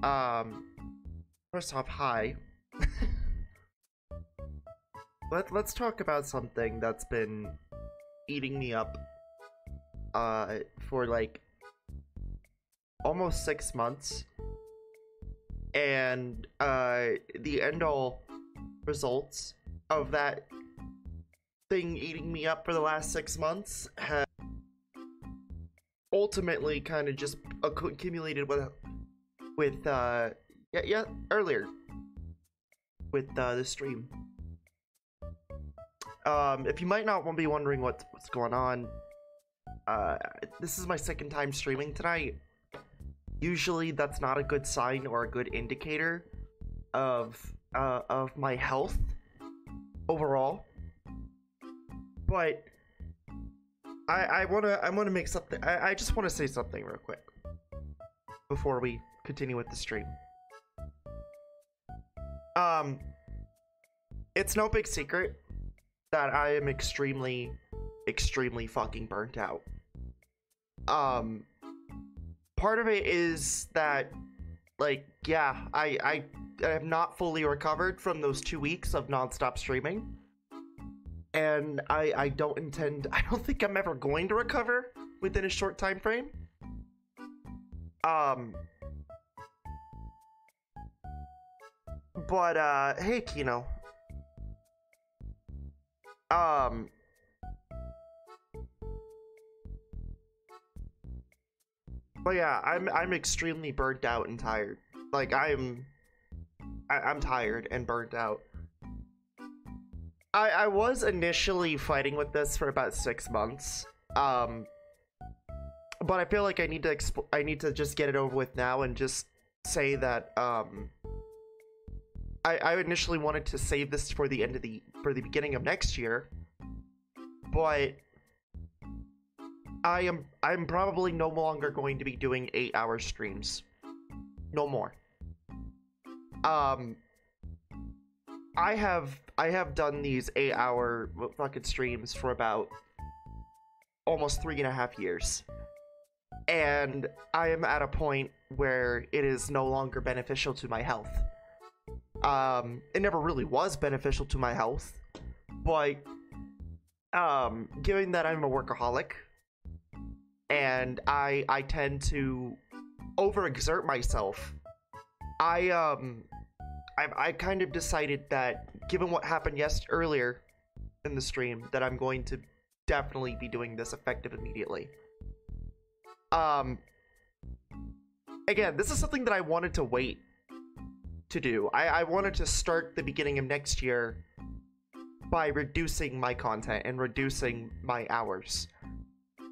Um, First off, hi. Let's talk about something that's been eating me up for like almost 6 months, and the end all results of that thing eating me up for the last 6 months have ultimately kind of just accumulated with yeah, earlier with the stream. If you might not be wondering what's going on, this is my second time streaming tonight. Usually that's not a good sign or a good indicator of my health overall, but I wanna make something. I just want to say something real quick before we continue with the stream. It's no big secret that I am extremely fucking burnt out. Part of it is that, like, yeah, I have not fully recovered from those 2 weeks of nonstop streaming, and I don't think I'm ever going to recover within a short time frame. But hey, Kino. But yeah, I'm extremely burnt out and tired. Like I'm tired and burnt out. I was initially fighting with this for about 6 months. But I feel like I need to just get it over with now and just say that I initially wanted to save this for the beginning of next year, but I'm probably no longer going to be doing 8-hour streams. No more. I have done these 8-hour fucking streams for about almost 3.5 years. And I am at a point where it is no longer beneficial to my health. It never really was beneficial to my health, but given that I'm a workaholic and I tend to overexert myself, I kind of decided that, given what happened earlier in the stream, that I'm going to definitely be doing this effective immediately. Again, this is something that I wanted to wait to do. I wanted to start the beginning of next year by reducing my content and reducing my hours.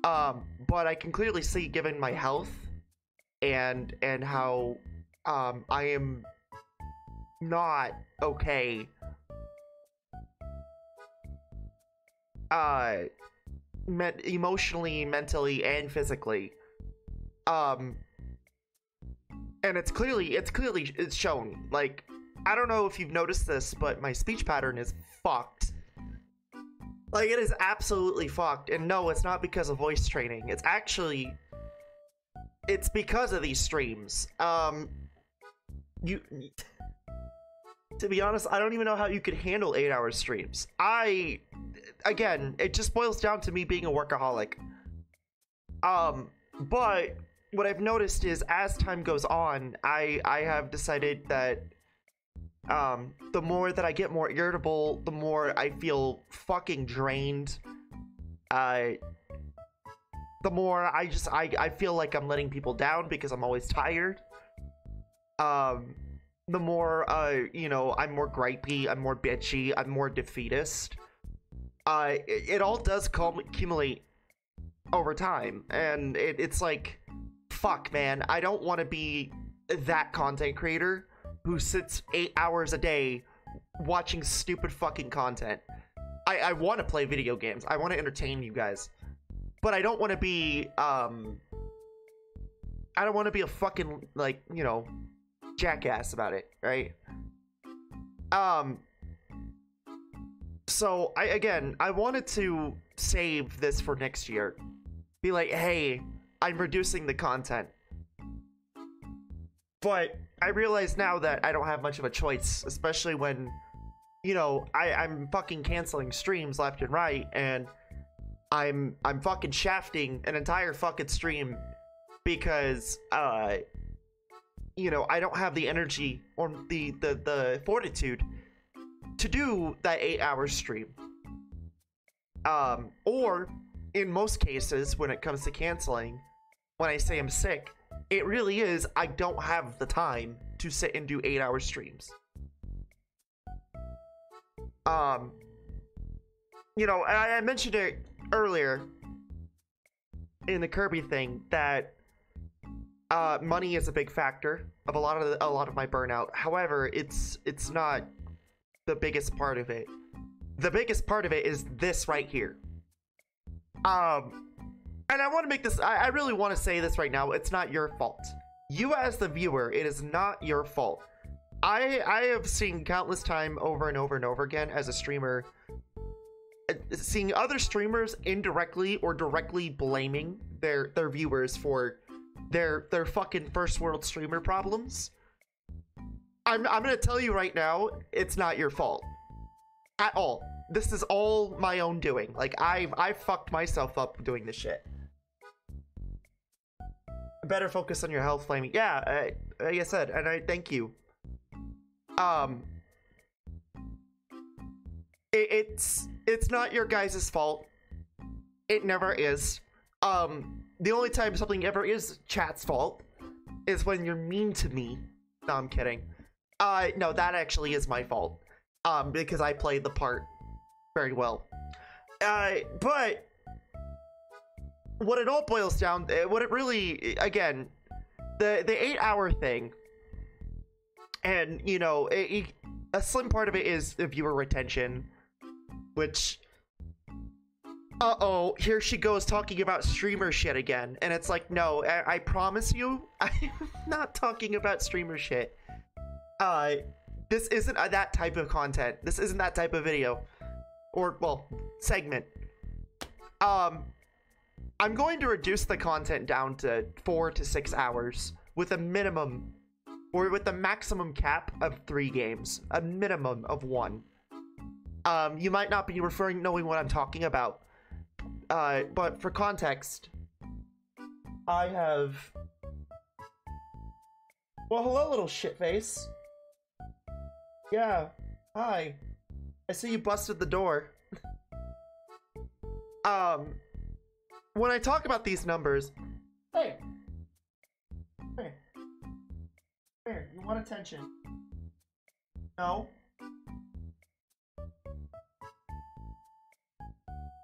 But I can clearly see, given my health and how I am not okay emotionally, mentally, and physically. And it's clearly shown. Like, I don't know if you've noticed this, but my speech pattern is fucked. Like, it is absolutely fucked. And no, it's not because of voice training. It's because of these streams. To be honest, I don't even know how you could handle 8-hour streams. Again, it just boils down to me being a workaholic. But what I've noticed is, as time goes on, I have decided that the more that I get more irritable, the more I feel fucking drained. The more I feel like I'm letting people down because I'm always tired. The more you know, I'm more gripey, I'm more bitchy, I'm more defeatist. It all does accumulate over time, and it's like, fuck, man, I don't want to be that content creator who sits 8 hours a day watching stupid fucking content. I want to play video games. I want to entertain you guys. But I don't want to be, I don't want to be a fucking, like, you know, jackass about it, right? So, I wanted to save this for next year. Be like, hey, I'm reducing the content. But I realize now that I don't have much of a choice, especially when, you know, I'm fucking canceling streams left and right, and I'm fucking shafting an entire fucking stream because you know, I don't have the energy or the fortitude to do that 8-hour stream. Or in most cases, when it comes to canceling, when I say I'm sick, it really is I don't have the time to sit and do 8-hour streams. You know, I mentioned it earlier in the Kirby thing that money is a big factor of a lot of my burnout. However, it's not the biggest part of it. The biggest part of it is this right here. And I want to make this, I really want to say this right now. It's not your fault. You as the viewer, it is not your fault. I have seen countless time over and over and over again as a streamer, seeing other streamers indirectly or directly blaming their viewers for their fucking first world streamer problems. I'm gonna tell you right now, it's not your fault at all. This is all my own doing. Like, I fucked myself up doing this shit. Better focus on your health, Flamie. Yeah, like I said, and I thank you. It's not your guys' fault. It never is. The only time something ever is chat's fault is when you're mean to me. No, I'm kidding. No, that actually is my fault. Because I played the part very well. But what it all boils down, what it really, again, the 8-hour thing, and, you know, a slim part of it is the viewer retention, which, uh-oh, here she goes talking about streamer shit again. And it's like, no, I promise you, I'm not talking about streamer shit. This isn't that type of content. This isn't that type of video. Or, well, segment. I'm going to reduce the content down to 4 to 6 hours with a minimum, or with a maximum cap of 3 games. A minimum of 1. You might not be knowing what I'm talking about. But for context, I have... Well, hello, little shitface. Yeah, hi. I see you busted the door. When I talk about these numbers... Hey! Hey. Here, you want attention? No?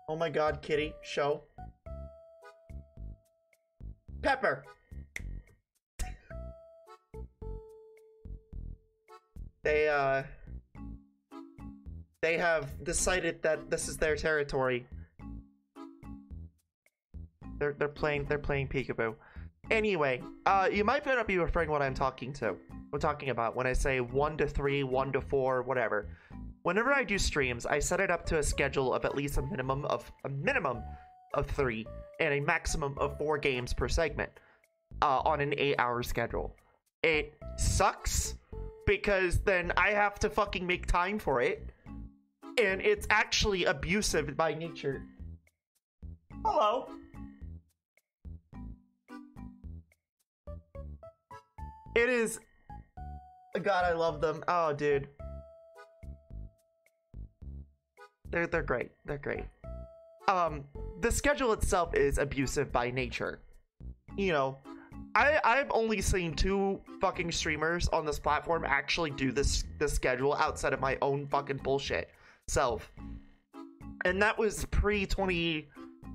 Oh my god, kitty. Show. Pepper! They have decided that this is their territory. They're playing peekaboo. Anyway, you might not be referring to what I'm talking about when I say 1 to 3, 1 to 4, whatever. Whenever I do streams, I set it up to a schedule of at least a minimum of 3 and a maximum of 4 games per segment on an 8-hour schedule. It sucks because then I have to fucking make time for it, and it's actually abusive by nature. Hello. It is. God, I love them. Oh, dude. They're great. They're great. The schedule itself is abusive by nature. You know, I've only seen 2 fucking streamers on this platform actually do this schedule outside of my own fucking bullshit self. And that was pre-2018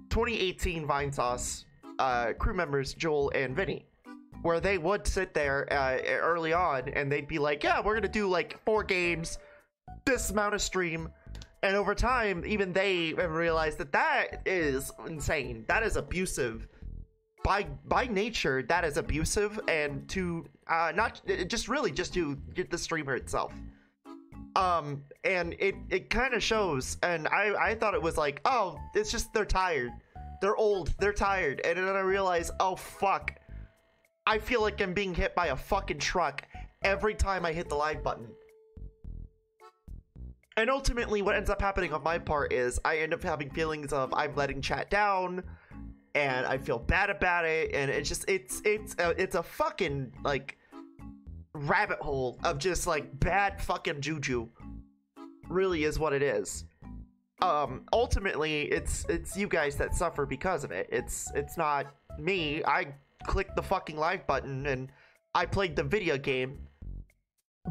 Vinesauce crew members Joel and Vinny, where they would sit there early on and they'd be like, yeah, we're gonna do like 4 games, this amount of stream. And over time, even they have realized that that is insane. That is abusive. By nature, that is abusive, and to not just really just to get the streamer itself. And it kind of shows. And I thought it was like, oh, it's just they're tired, they're old, they're tired. And then I realized, oh fuck, I feel like I'm being hit by a fucking truck every time I hit the live button. And ultimately, what ends up happening on my part is I end up having feelings of I'm letting chat down, and I feel bad about it, and it's just it's a fucking like rabbit hole of just like bad fucking juju. Really is what it is. Ultimately, it's you guys that suffer because of it. It's not me. I clicked the fucking live button and I played the video game.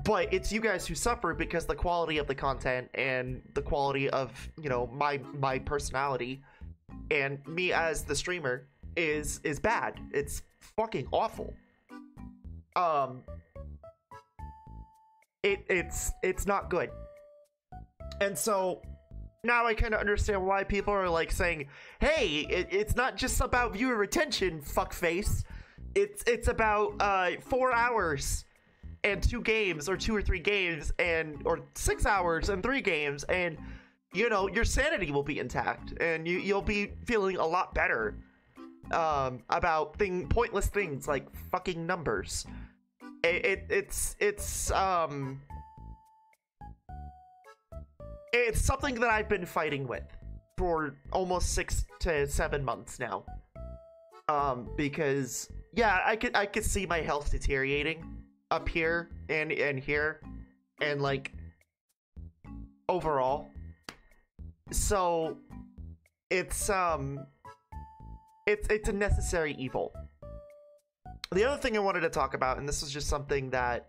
But it's you guys who suffer because the quality of the content and the quality of, you know, my personality and me as the streamer is bad. It's fucking awful. It's not good. And so now I kind of understand why people are like saying, hey, it's not just about viewer retention, fuckface. It's about 4 hours and 2 games, or 2 or 3 games, or 6 hours and 3 games, and you know your sanity will be intact, and you'll be feeling a lot better about pointless things like fucking numbers. It's something that I've been fighting with for almost 6 to 7 months now. Because yeah, I could see my health deteriorating up here and here and like overall. So it's a necessary evil. The other thing I wanted to talk about, and this is just something that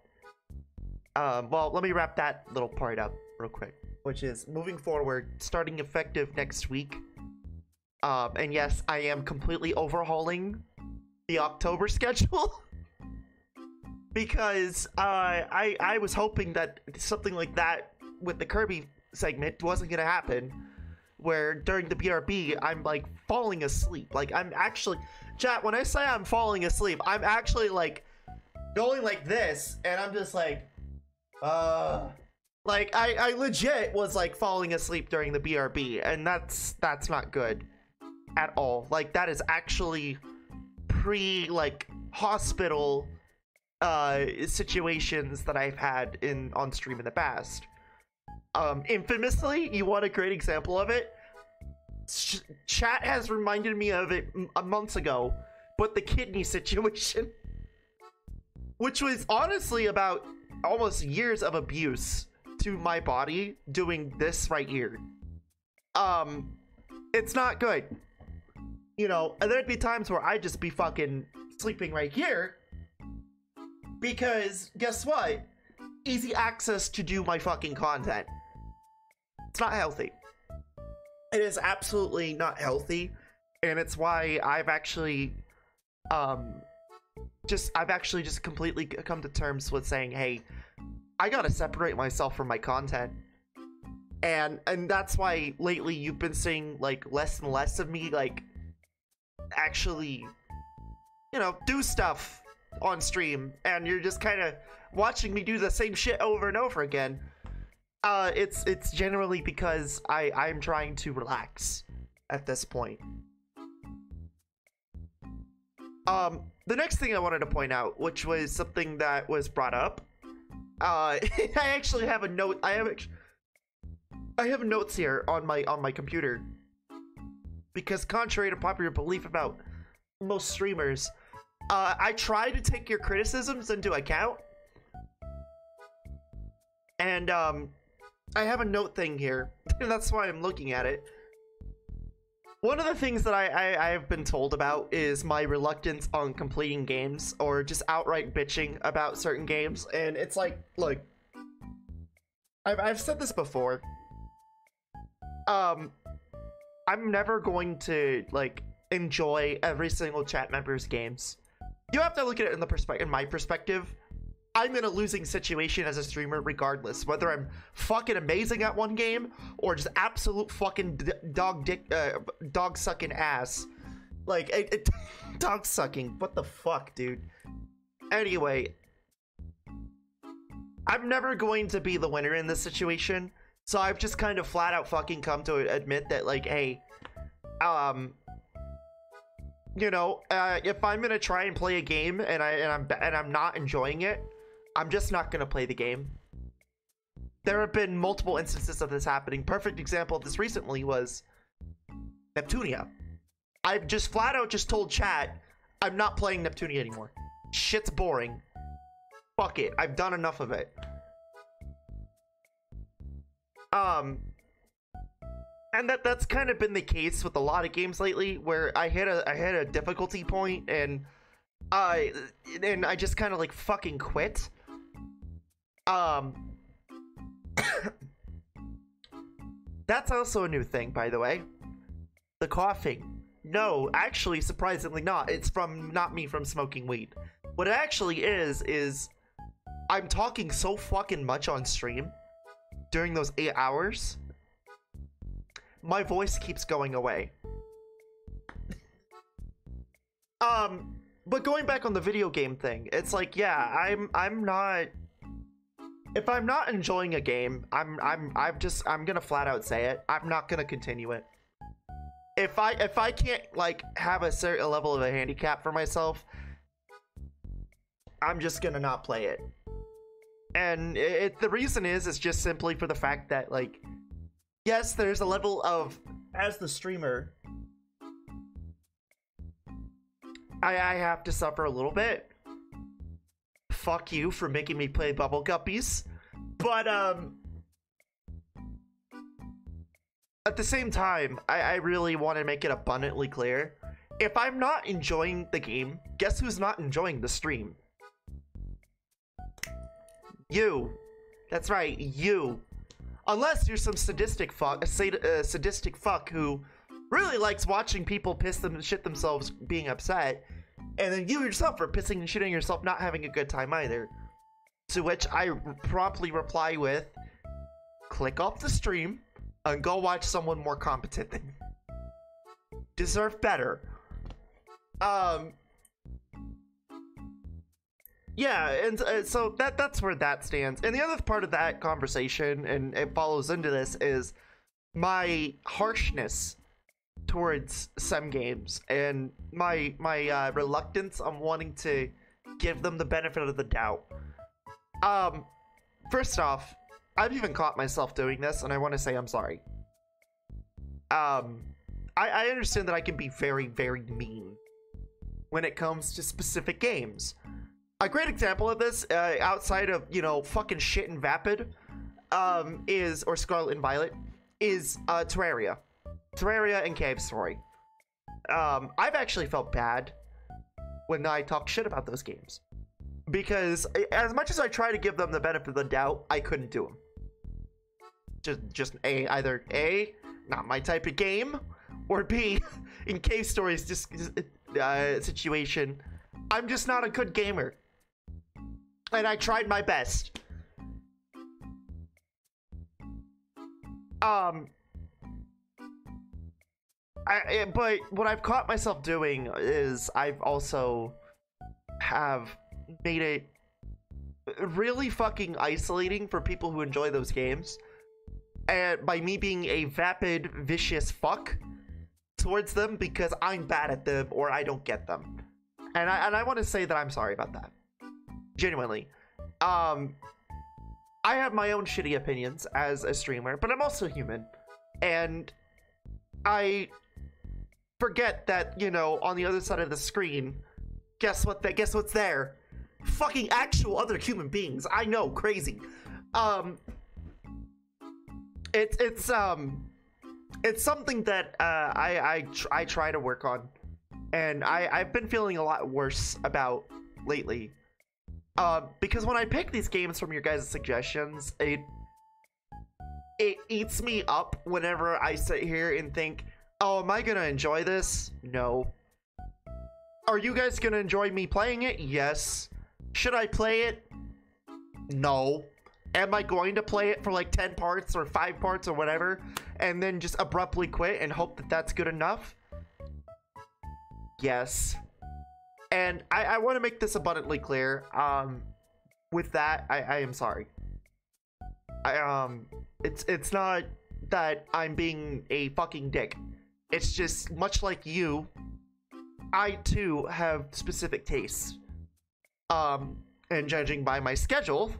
well, let me wrap that little part up real quick, which is moving forward, starting effective next week. And yes, I am completely overhauling the October schedule. Because I was hoping that something like that with the Kirby segment wasn't gonna happen, where during the BRB I'm like falling asleep. Like I'm actually, chat, when I say I'm falling asleep, I'm actually like going like this, and I'm just like I legit was like falling asleep during the BRB, and that's not good at all. Like that is actually pre like hospital situations that I've had on stream in the past. Infamously, you want a great example of it? Chat has reminded me of it months ago, but the kidney situation, which was honestly about almost years of abuse to my body doing this right here. It's not good, you know. And there'd be times where I'd just be fucking sleeping right here, because guess what? Easy access to do my fucking content. It's not healthy. It is absolutely not healthy, and it's why I've actually just completely come to terms with saying, hey, I gotta separate myself from my content. And that's why lately you've been seeing like less and less of me like actually, you know, do stuff on stream, and you're just kind of watching me do the same shit over and over again. It's generally because I'm trying to relax at this point. The next thing I wanted to point out, which was something that was brought up, I actually have a note. I have notes here on my computer, because contrary to popular belief about most streamers, I try to take your criticisms into account, and I have a note thing here, and that's why I'm looking at it. One of the things that I have been told about is my reluctance on completing games, or just outright bitching about certain games, and it's like, look, I've said this before. I'm never going to like enjoy every single chat member's games. You have to look at it in my perspective. I'm in a losing situation as a streamer regardless, whether I'm fucking amazing at one game or just absolute fucking dog sucking ass. Like, dog sucking, what the fuck, dude? Anyway, I'm never going to be the winner in this situation, so I've just kind of flat out fucking come to admit that, like, hey, you know, if I'm gonna try and play a game and I'm not enjoying it, I'm just not gonna play the game. There have been multiple instances of this happening. Perfect example of this recently was Neptunia. I've just flat out just told chat, I'm not playing Neptunia anymore. Shit's boring. Fuck it. I've done enough of it. And that's kind of been the case with a lot of games lately, where I hit a difficulty point and I just kind of like fucking quit. That's also a new thing, by the way. The coughing. No, actually, surprisingly not. It's not me from smoking weed. What it actually is I'm talking so fucking much on stream during those 8 hours. My voice keeps going away. But going back on the video game thing, it's like, yeah, I'm not. If I'm not enjoying a game, I'm gonna flat out say it. I'm not gonna continue it. If I can't like have a certain level of a handicap for myself, I'm just gonna not play it. And the reason is just simply for the fact that, like, yes, there's a level of, as the streamer, I have to suffer a little bit. Fuck you for making me play Bubble Guppies. But at the same time, I really want to make it abundantly clear. If I'm not enjoying the game, guess who's not enjoying the stream? You. That's right, you. Unless you're some sadistic fuck who really likes watching people shit themselves being upset, and then you yourself are pissing and shitting yourself not having a good time either. To which I promptly reply with, click off the stream and go watch someone more competent than you. Deserve better. Yeah, and so that's where that stands. And the other part of that conversation, and it follows into this, is my harshness towards some games and my reluctance on wanting to give them the benefit of the doubt. First off, I've even caught myself doing this, and I want to say I'm sorry. I understand that I can be very, very mean when it comes to specific games. A great example of this, outside of, you know, fucking shit and Vapid, or Scarlet and Violet, is Terraria. Terraria and Cave Story. I've actually felt bad when I talk shit about those games, because as much as I try to give them the benefit of the doubt, I couldn't do them. Just either A, not my type of game, or B, in Cave Story's situation, I'm just not a good gamer. And I tried my best. But what I've caught myself doing is I've also made it really fucking isolating for people who enjoy those games. And by me being a vapid, vicious fuck towards them because I'm bad at them or I don't get them. And I want to say that I'm sorry about that. Genuinely. I have my own shitty opinions as a streamer, but I'm also human. And I forget that, you know, on the other side of the screen, guess what's there? Fucking actual other human beings. I know, crazy. It's something that I try to work on, and I've been feeling a lot worse about lately. Because when I pick these games from your guys' suggestions, it eats me up whenever I sit here and think, oh, am I gonna enjoy this? No. Are you guys gonna enjoy me playing it? Yes. Should I play it? No. Am I going to play it for like 10 parts or 5 parts or whatever, and then just abruptly quit and hope that that's good enough? Yes. And I want to make this abundantly clear. With that, I am sorry. It's not that I'm being a fucking dick. It's just much like you, I too have specific tastes. And judging by my schedule,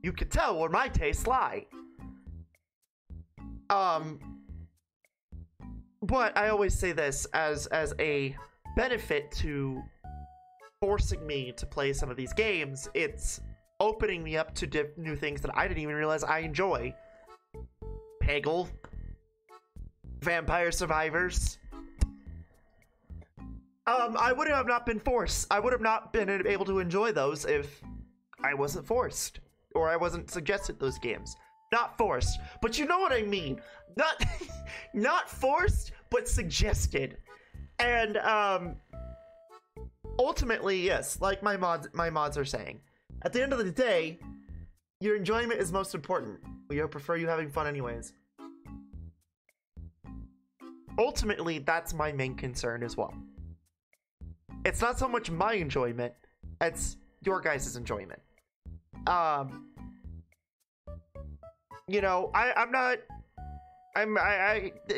you can tell where my tastes lie. But I always say this as a benefit to forcing me to play some of these games. It's opening me up to new things that I didn't even realize I enjoy. Peggle, Vampire Survivors. I would have not been forced. I would have not been able to enjoy those if I wasn't forced. Or I wasn't suggested those games. Not forced. But you know what I mean. Not not forced, but suggested. And ultimately, yes, like my mods are saying. At the end of the day, your enjoyment is most important. We prefer you having fun anyways. Ultimately, that's my main concern as well. It's not so much my enjoyment, it's your guys' enjoyment. You know,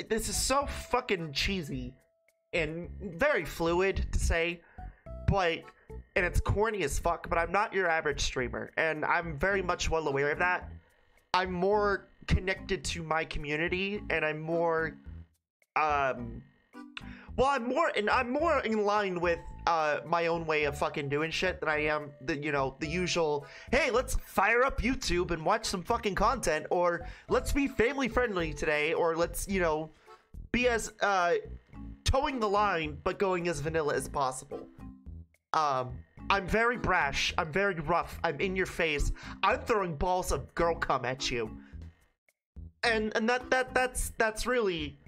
this is so fucking cheesy and very fluid to say, but, and it's corny as fuck, but I'm not your average streamer, and I'm very much well aware of that. I'm more connected to my community, and I'm more, I'm more in line with my own way of fucking doing shit than I am the usual, hey, let's fire up YouTube and watch some fucking content, or let's be family friendly today, or let's, be as towing the line but going as vanilla as possible. I'm very brash, I'm very rough, I'm in your face, I'm throwing balls of girl cum at you. And that's really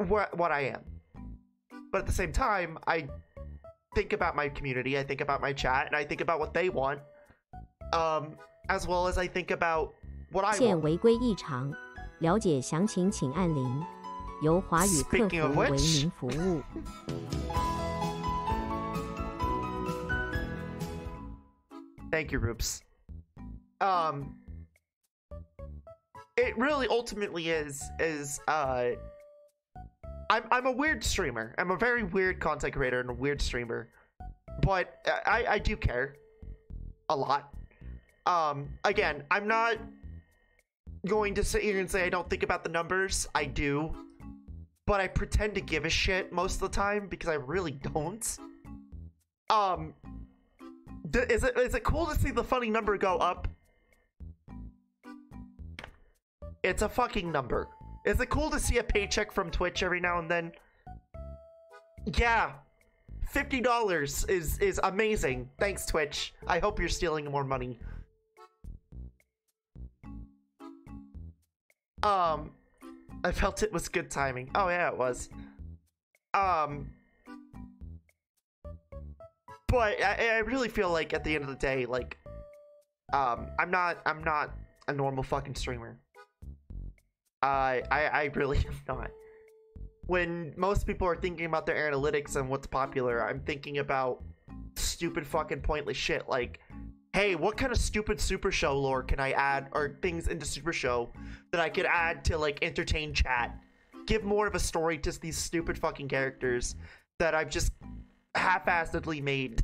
what I am. But at the same time, I think about my community, I think about my chat, and I think about what they want, as well as I think about what I want. 现违规异常，了解详情请按0，由华语客服为您服务。Thank you, Roops. It really ultimately is I'm a weird streamer. I'm a very weird content creator and a weird streamer, but I do care a lot. Again, I'm not going to sit here and say I don't think about the numbers. I do, but I pretend to give a shit most of the time because I really don't. Is it cool to see the funny number go up? It's a fucking number. Is it cool to see a paycheck from Twitch every now and then? Yeah. $50 is amazing. Thanks, Twitch. I hope you're stealing more money. I felt it was good timing. Oh yeah, it was. But I really feel like at the end of the day, like, I'm not a normal fucking streamer. I really am not. When most people are thinking about their analytics and what's popular, I'm thinking about stupid fucking pointless shit like, hey, what kind of stupid Super Show lore can I add, or things into Super Show that I could add to, like, entertain chat? Give more of a story to these stupid fucking characters that I've just half-assedly made.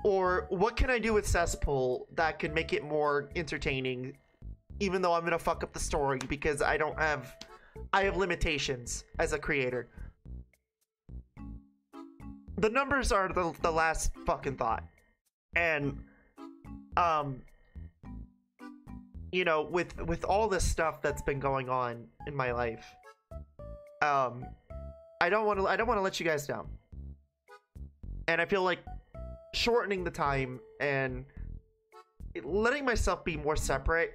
Or what can I do with Cesspool that could make it more entertaining, even though I'm gonna fuck up the story because I have limitations as a creator. The numbers are the last fucking thought. And you know, with all this stuff that's been going on in my life, I don't want to let you guys down. And I feel like shortening the time and letting myself be more separate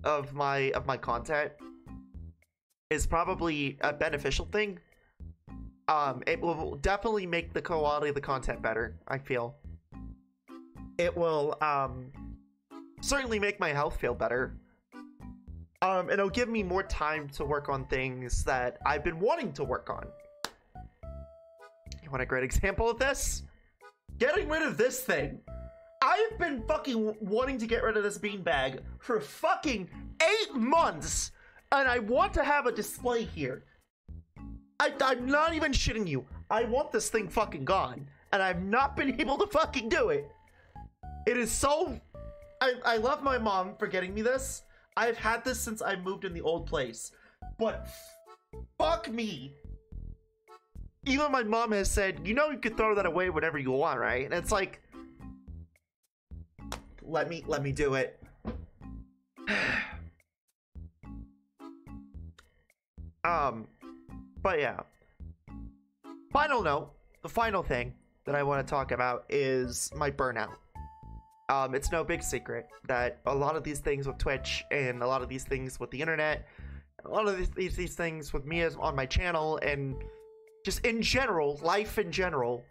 of my content is probably a beneficial thing. It will definitely make the quality of the content better, I feel. It will certainly make my health feel better. It'll give me more time to work on things that I've been wanting to work on. You want a great example of this? Getting rid of this thing. I've been fucking wanting to get rid of this beanbag for fucking 8 months, and I want to have a display here. I'm not even shitting you. I want this thing fucking gone, and I've not been able to fucking do it. It is so... I love my mom for getting me this. I've had this since I moved in the old place. But fuck me. Even my mom has said, you know you could throw that away whenever you want, right? And it's like... Let me do it. But yeah. Final note, the final thing that I want to talk about is my burnout. It's no big secret that a lot of these things with Twitch and a lot of these things with the internet, a lot of these things with me as on my channel and just in general, life in general,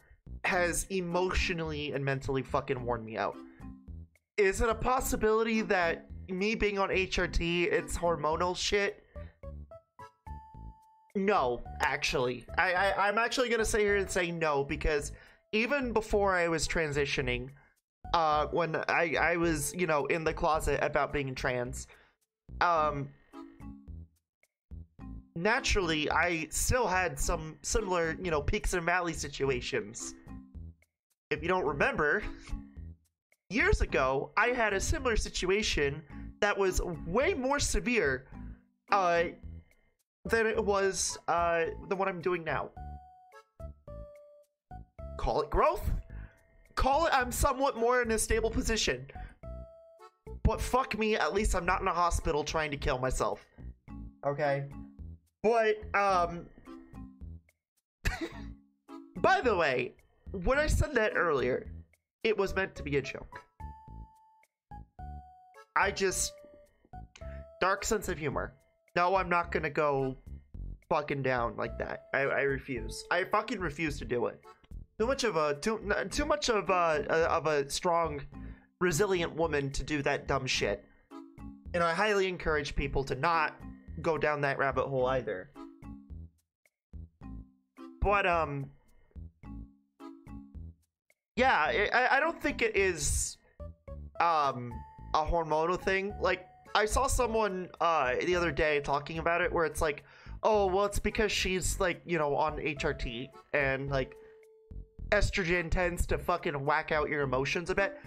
has emotionally and mentally fucking worn me out. Is it a possibility that me being on HRT, it's hormonal shit? No, actually. I'm actually gonna sit here and say no, because even before I was transitioning, when I was, you know, in the closet about being trans, naturally, I still had some similar, you know, peaks and valleys situations. If you don't remember, years ago, I had a similar situation that was way more severe, than it was, than what I'm doing now. Call it growth? Call it I'm somewhat more in a stable position. But fuck me, at least I'm not in a hospital trying to kill myself. Okay? But, by the way, when I said that earlier, it was meant to be a joke. Dark sense of humor. No, I'm not gonna go fucking down like that. I refuse. I fucking refuse to do it. Too much of a strong, resilient woman to do that dumb shit. And I highly encourage people to not go down that rabbit hole either. But yeah, I don't think it is a hormonal thing. Like, I saw someone the other day talking about it where it's like, oh, well, it's because she's, like, you know, on HRT and, like, estrogen tends to fucking whack out your emotions a bit.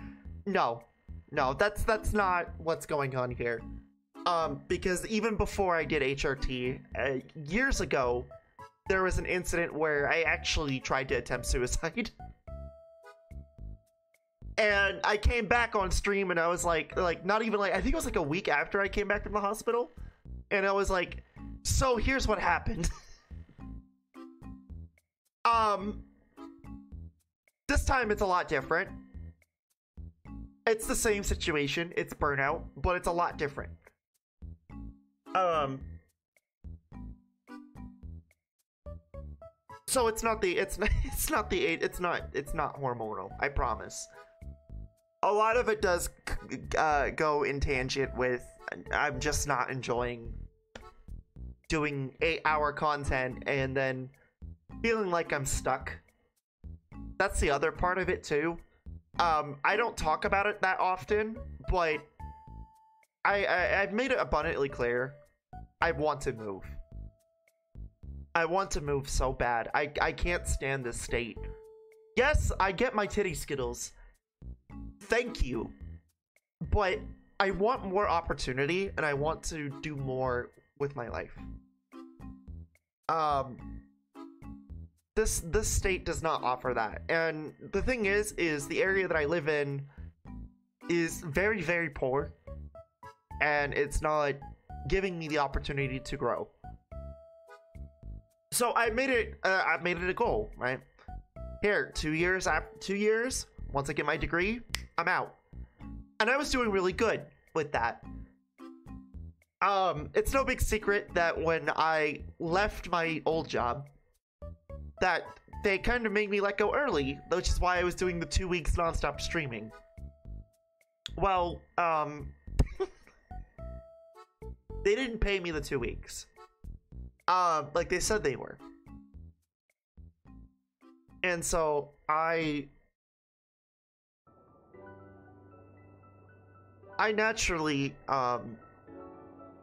No, that's not what's going on here. Because even before I did HRT, years ago, there was an incident where I actually tried to attempt suicide. And I came back on stream and I was like not even like, I think it was like a week after I came back from the hospital. And I was like, so here's what happened. This time it's a lot different. It's the same situation, it's burnout, but it's a lot different. So it's not hormonal, I promise. A lot of it does go in tangent with I'm just not enjoying doing 8-hour content and then feeling like I'm stuck. That's the other part of it too. I don't talk about it that often, but I've made it abundantly clear. I want to move. I want to move so bad. I can't stand this state. Yes, I get my titty skittles. Thank you. But I want more opportunity and I want to do more with my life. This state does not offer that. And the thing is the area that I live in is very, very poor. And it's not giving me the opportunity to grow. So I made it a goal, right? Here, 2 years, once I get my degree, I'm out. And I was doing really good with that. It's no big secret that when I left my old job, that they kind of made me let go early, which is why I was doing the 2 weeks nonstop streaming. Well, they didn't pay me the 2 weeks. Like they said they were. And so I naturally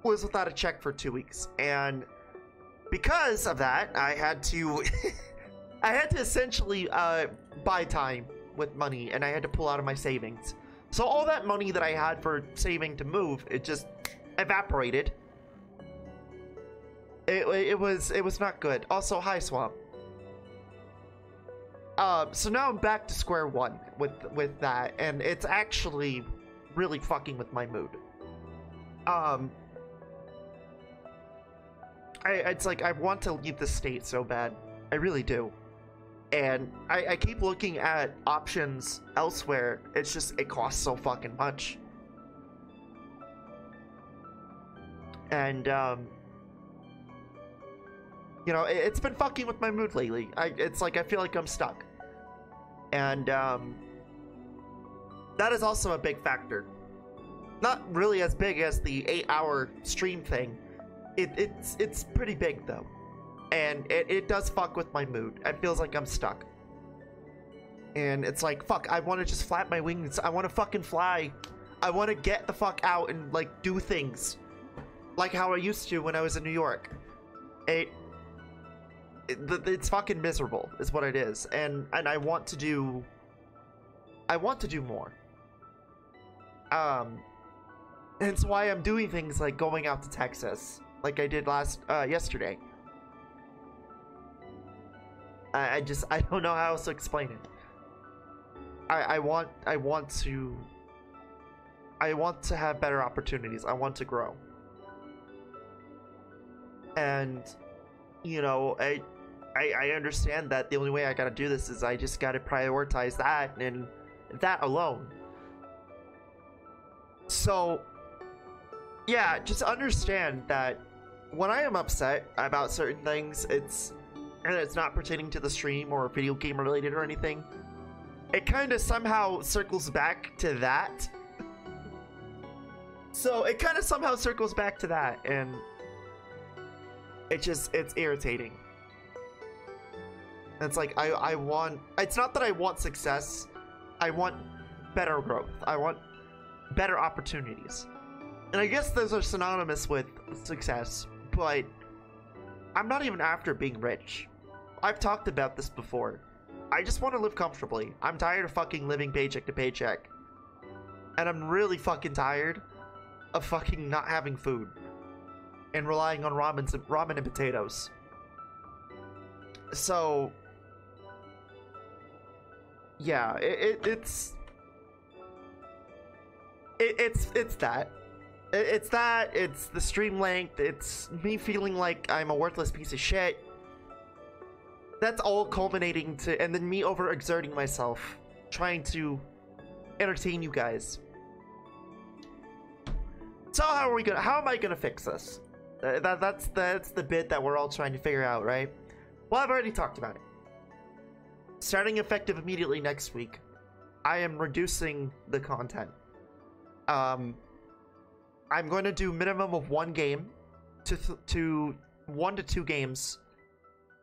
was without a check for 2 weeks, and because of that, I had to I had to essentially buy time with money, and I had to pull out of my savings. So all that money that I had for saving to move, it just evaporated. It was not good. Also, hi Swamp. So now I'm back to square one with that, and it's actually really fucking with my mood. It's like I want to leave the state so bad. I really do. And I keep looking at options elsewhere. It's just, it costs so fucking much. And, you know, it's been fucking with my mood lately. It's like I feel like I'm stuck. And, that is also a big factor. Not really as big as the 8-hour stream thing. It's pretty big, though. And it does fuck with my mood. It feels like I'm stuck. And it's like, fuck, I want to just flap my wings. I want to fucking fly. I want to get the fuck out and, like, do things. Like how I used to when I was in New York. It's fucking miserable, is what it is. And I want to do... I want to do more. Hence why I'm doing things like going out to Texas. Like I did yesterday. I don't know how else to explain it. I want to have better opportunities. I want to grow. And, you know, I understand that the only way I gotta do this is I just gotta prioritize that and that alone. So, yeah, just understand that when I am upset about certain things, it's not pertaining to the stream or video game related or anything, it kind of somehow circles back to that. So it kind of somehow circles back to that, and it's irritating. It's like it's not that I want success, I want better growth, I want better opportunities. And I guess those are synonymous with success, but I'm not even after being rich. I've talked about this before. I just want to live comfortably. I'm tired of fucking living paycheck to paycheck. And I'm really fucking tired of fucking not having food and relying on ramen and potatoes. So, yeah, it's that. It's that, it's the stream length, it's me feeling like I'm a worthless piece of shit. That's all culminating to, and then me overexerting myself, trying to entertain you guys. So how am I gonna fix this? That's the bit that we're all trying to figure out, right? Well, I've already talked about it. Starting effective immediately next week, I am reducing the content. I'm going to do minimum of 1 game to 1 to 2 games,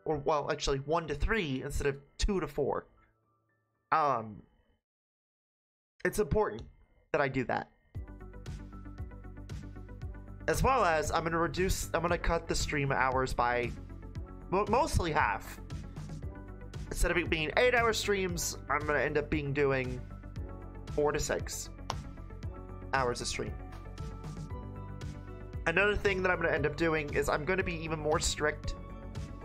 or well, actually 1 to 3 instead of 2 to 4. It's important that I do that. As well as I'm going to cut the stream hours by mostly half. Instead of it being 8-hour streams, I'm going to end up doing 4 to 6 hours of stream. Another thing that I'm going to end up doing is I'm going to be even more strict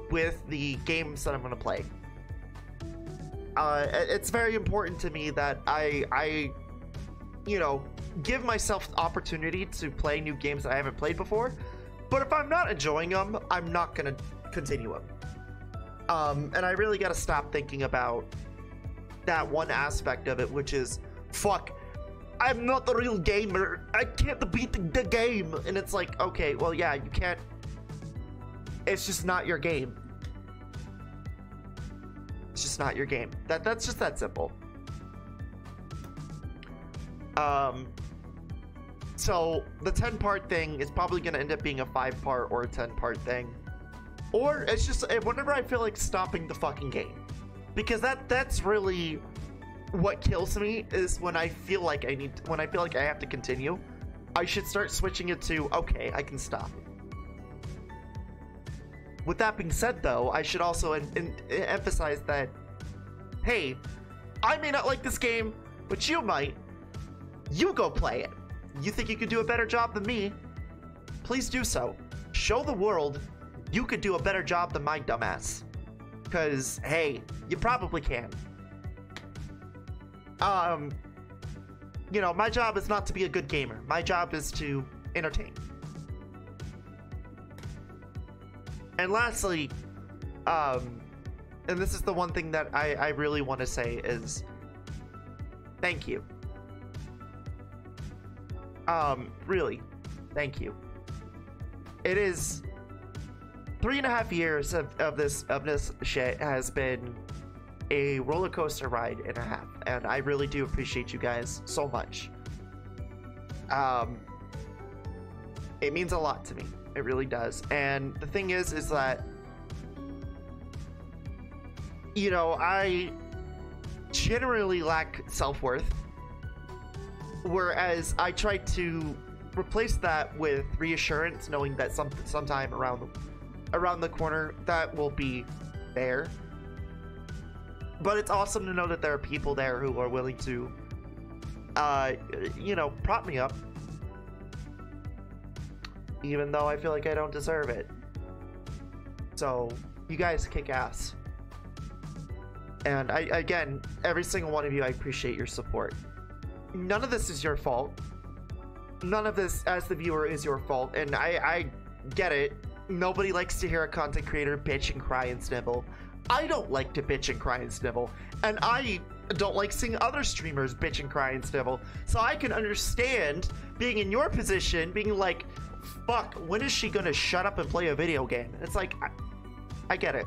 with the games that I'm going to play. It's very important to me that I you know, give myself the opportunity to play new games that I haven't played before. But if I'm not enjoying them, I'm not going to continue them. And I really got to stop thinking about that one aspect of it, which is, fuck, I'm not the real gamer. I can't beat the game. And it's like, okay, well, yeah, you can't. It's just not your game. It's just not your game. That's just that simple. So the 10-part thing is probably going to end up being a 5-part or a 10-part thing. Or it's just whenever I feel like stopping the fucking game. Because that's really what kills me, is when I feel like I have to continue. I should start switching it to, okay, I can stop. With that being said, though, I should also emphasize that, hey, I may not like this game, but you might. You go play it. You think you could do a better job than me? Please do so. Show the world you could do a better job than my dumbass. Because, hey, you probably can. You know, my job is not to be a good gamer. My job is to entertain. And lastly, and this is the one thing that I really want to say is thank you. Really, thank you. It is 3.5 years of this shit has been a roller coaster ride and a half, and I really do appreciate you guys so much. It means a lot to me. It really does. And the thing is that, you know, I generally lack self-worth, whereas I try to replace that with reassurance, knowing that sometime around the corner that will be there. But it's awesome to know that there are people there who are willing to, you know, prop me up, even though I feel like I don't deserve it. So, you guys kick ass. And again, every single one of you, I appreciate your support. None of this is your fault. None of this, as the viewer, is your fault. And I get it. Nobody likes to hear a content creator bitch and cry and snivel. I don't like to bitch and cry and snivel, and I don't like seeing other streamers bitch and cry and snivel, so I can understand being in your position, being like, fuck, when is she gonna shut up and play a video game? It's like, I get it.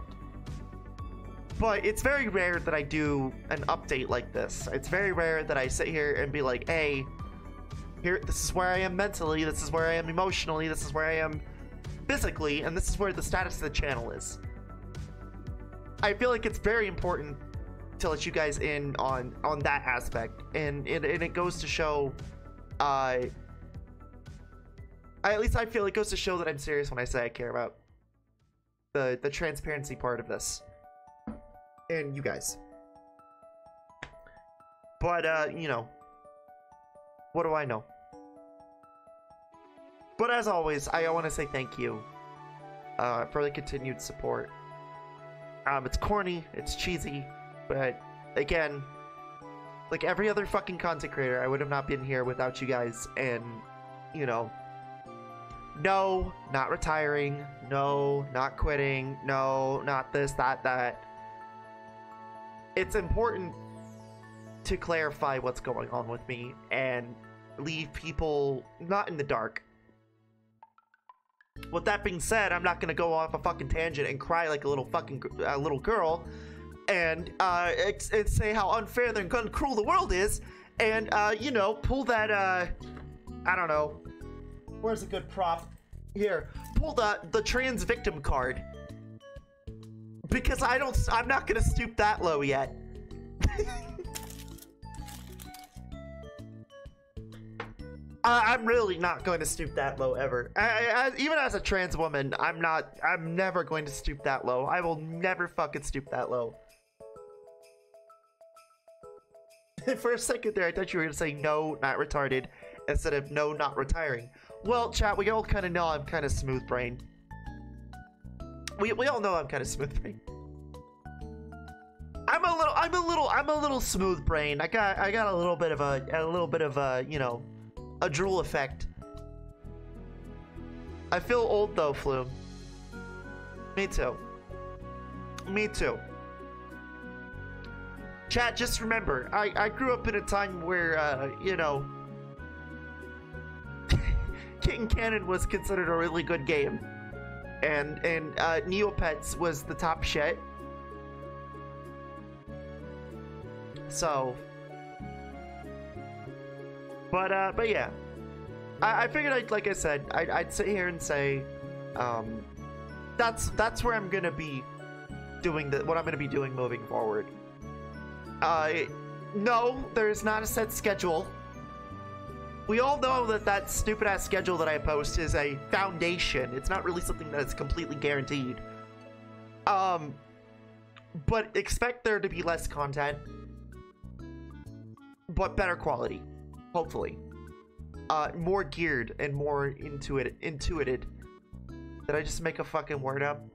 But it's very rare that I do an update like this. It's very rare that I sit here and be like, hey, here, this is where I am mentally, this is where I am emotionally, this is where I am physically, and this is where the status of the channel is. I feel like it's very important to let you guys in on that aspect, and it goes to show, at least I feel it goes to show that I'm serious when I say I care about the transparency part of this, and you guys. But you know, what do I know? But as always, I want to say thank you for the continued support. It's corny, it's cheesy, but again, like every other fucking content creator, I would have not been here without you guys. And, you know, no, not retiring, no, not quitting, no, not this, that. It's important to clarify what's going on with me and leave people not in the dark. With that being said, I'm not gonna go off a fucking tangent and cry like a little fucking little girl, and say how unfair and cruel the world is, and you know, pull that I don't know, where's a good prop? Here, pull the trans victim card, because I'm not gonna stoop that low yet. I'm really not going to stoop that low ever. Even as a trans woman, I'm never going to stoop that low. I will never fucking stoop that low. For a second there, I thought you were going to say no, not retarded, instead of no, not retiring. Well, chat, we all kind of know I'm kind of smooth brain. We all know I'm kind of smooth brain. I'm a little smooth brain. I got a little bit of a you know, a drool effect. I feel old though, Flume. Me too. Me too. Chat, just remember, I grew up in a time where, you know, King Cannon was considered a really good game. And Neopets was the top shit. So... But yeah, I figured like I said, I'd sit here and say, that's where I'm gonna be doing what I'm gonna be doing moving forward. No, there's not a set schedule. We all know that stupid ass schedule that I post is a foundation. It's not really something that is completely guaranteed. But expect there to be less content, but better quality, hopefully. More geared and more intuited. Did I just make a fucking word up?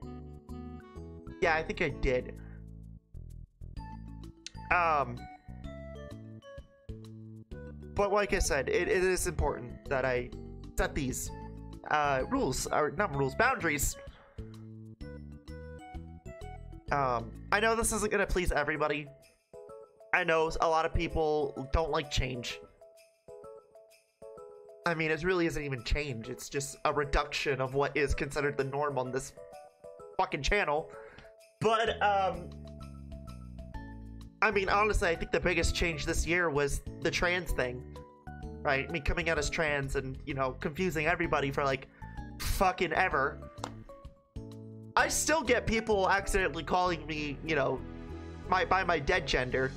Yeah, I think I did. But like I said, it is important that I set these rules, or not rules, boundaries. I know this isn't gonna please everybody. I know a lot of people don't like change. I mean, it really isn't even change. It's just a reduction of what is considered the norm on this fucking channel. But, I mean, honestly, I think the biggest change this year was the trans thing. Right? Me coming out as trans and, you know, confusing everybody for, like, fucking ever. I still get people accidentally calling me, you know, by my dead gender.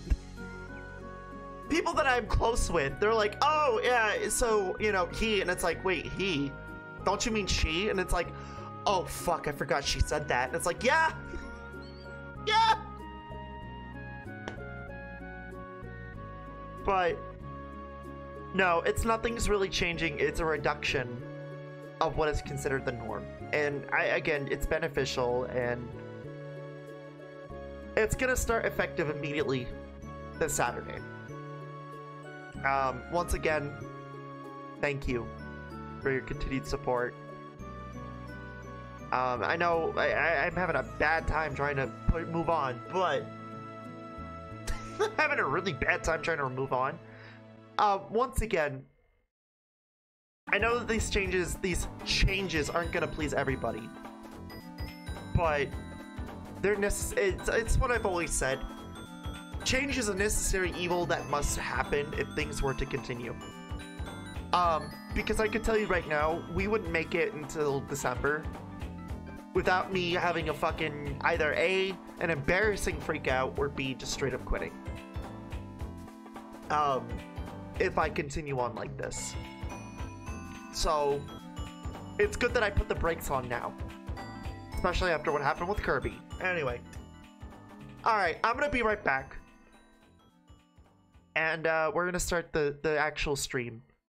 People that I'm close with, they're like, oh, yeah, so, you know, he, and it's like, wait, he? Don't you mean she? And it's like, oh, fuck, I forgot she said that. And it's like, yeah! Yeah! But, no, nothing's really changing. It's a reduction of what is considered the norm. And, again, it's beneficial, and it's gonna start effective immediately this Saturday. Once again, thank you for your continued support. I know I'm having a bad time trying to move on, but I'm having a really bad time trying to move on. Once again, I know that these changes aren't gonna please everybody, but they're it's what I've always said. Change is a necessary evil that must happen if things were to continue. Because I could tell you right now, we wouldn't make it until December without me having a fucking either A, an embarrassing freak out, or B, just straight up quitting. If I continue on like this. So, it's good that I put the brakes on now. Especially after what happened with Kirby. Anyway. Alright, I'm gonna be right back. And we're gonna start the actual stream.